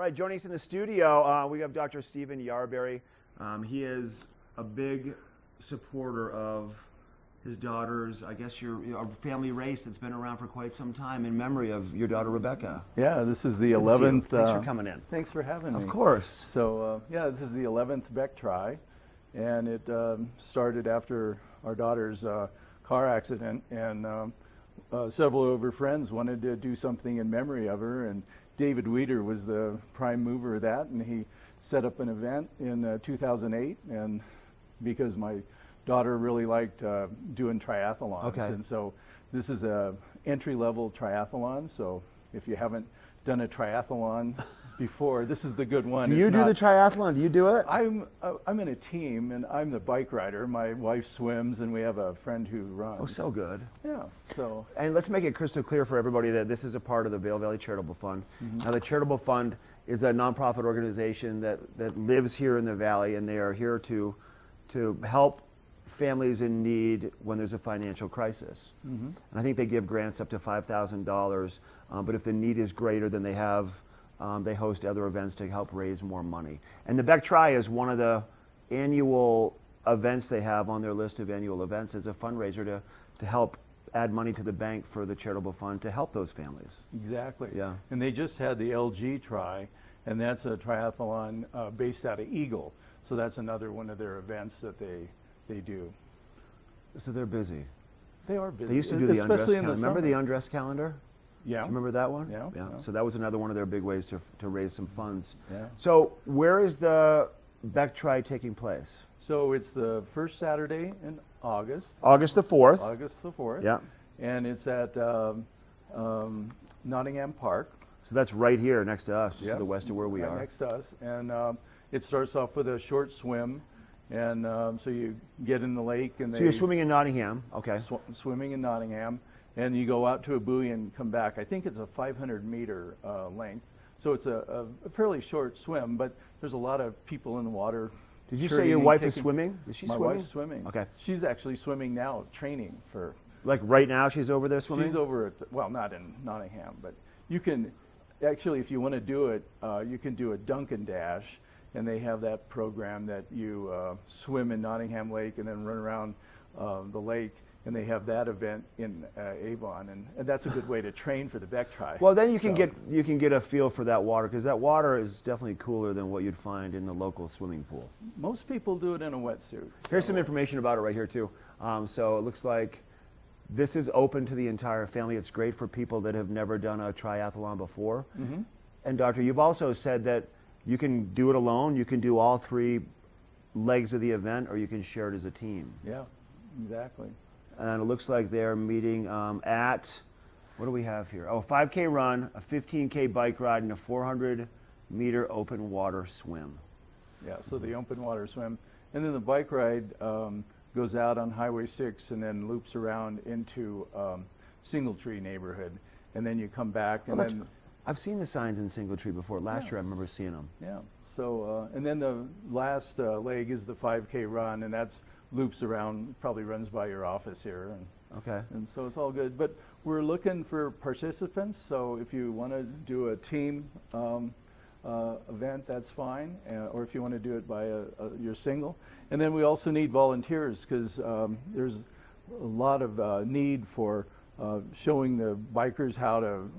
Right, joining us in the studio, we have Dr. Stephen Yarberry. He is a big supporter of his daughter's, I guess, your family race that's been around for quite some time in memory of your daughter, Rebecca. Yeah, this is the 11th. Thanks for coming in. Thanks for having me. Of course. So, yeah, this is the 11th Beck Tri, and it started after our daughter's car accident, and several of her friends wanted to do something in memory of her, and David Weeder was the prime mover of that, and he set up an event in 2008, and because my daughter really liked doing triathlons, and so this is a entry-level triathlon, so if you haven't done a triathlon before, this is the good one. Do you do the triathlon? Do you do it? I'm in a team, and I'm the bike rider. My wife swims, and we have a friend who runs. Oh, so good. Yeah. So. And let's make it crystal clear for everybody that this is a part of the Vail Valley Charitable Fund. Now, the Charitable Fund is a nonprofit organization that lives here in the Valley, and they are here to help families in need when there's a financial crisis. And I think they give grants up to $5,000, but if the need is greater than they host other events to help raise more money. And the Beck Tri is one of the annual events they have on their list of annual events as a fundraiser to help add money to the bank for the charitable fund to help those families. Exactly. Yeah. And they just had the LG Tri, and that's a triathlon based out of Eagle. So that's another one of their events that they do. So they're busy. They are busy. They used to do the Undress Calendar. Remember the Undress Calendar? Yeah. Do you remember that one? Yeah. So that was another one of their big ways to raise some funds. Yeah. So where is the Beck Tri taking place? So it's the first Saturday in August. August the 4th. August the 4th. Yeah. And it's at Nottingham Park. So that's right here next to us, just to the west of where we are. Next to us. And it starts off with a short swim. And so you get in the lake. And so you're swimming in Nottingham. Okay. Swimming in Nottingham. And you go out to a buoy and come back. I think it's a 500-meter length. So it's a fairly short swim, but there's a lot of people in the water. Did you say your wife is swimming? Is she swimming? My wife's swimming. Okay. She's actually swimming now, training for... Like right now she's over there swimming? She's over at, well, not in Nottingham, but you can, actually if you want to do it, you can do a dunk and dash, and they have that program that you swim in Nottingham Lake and then run around the lake. And they have that event in Avon, and that's a good way to train for the Beck Tri. Well, then you can get a feel for that water, because that water is definitely cooler than what you'd find in the local swimming pool. Most people do it in a wetsuit. Here's some information about it right here too. So it looks like this is open to the entire family. It's great for people that have never done a triathlon before. And Doctor, you've also said that you can do it alone. You can do all three legs of the event, or you can share it as a team. Yeah, exactly. And it looks like they're meeting at, what do we have here? Oh, 5K run, a 15K bike ride, and a 400-meter open water swim. Yeah, so the open water swim. And then the bike ride goes out on Highway 6 and then loops around into Singletree neighborhood. And then you come back. And then I've seen the signs in Singletree before. Last year I remember seeing them. Yeah. So, and then the last leg is the 5K run, and that's loops around, probably runs by your office here. And so it's all good. But we're looking for participants, so if you want to do a team event, that's fine, or if you want to do it by your single. And then we also need volunteers, because there's a lot of need for showing the bikers how to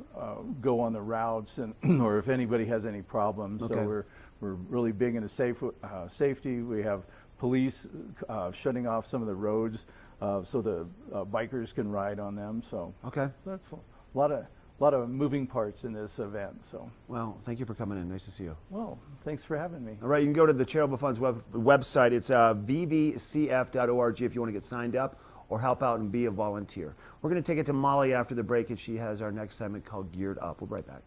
go on the routes, and or if anybody has any problems. So we're really big into safety. We have police shutting off some of the roads so the bikers can ride on them. So that's a lot of moving parts in this event. So well, thank you for coming in. Nice to see you. Well, thanks for having me. All right, you can go to the Charitable Fund's website. It's vvcf.org if you want to get signed up or help out and be a volunteer. We're going to take it to Molly after the break, and she has our next segment called Geared Up. We'll be right back.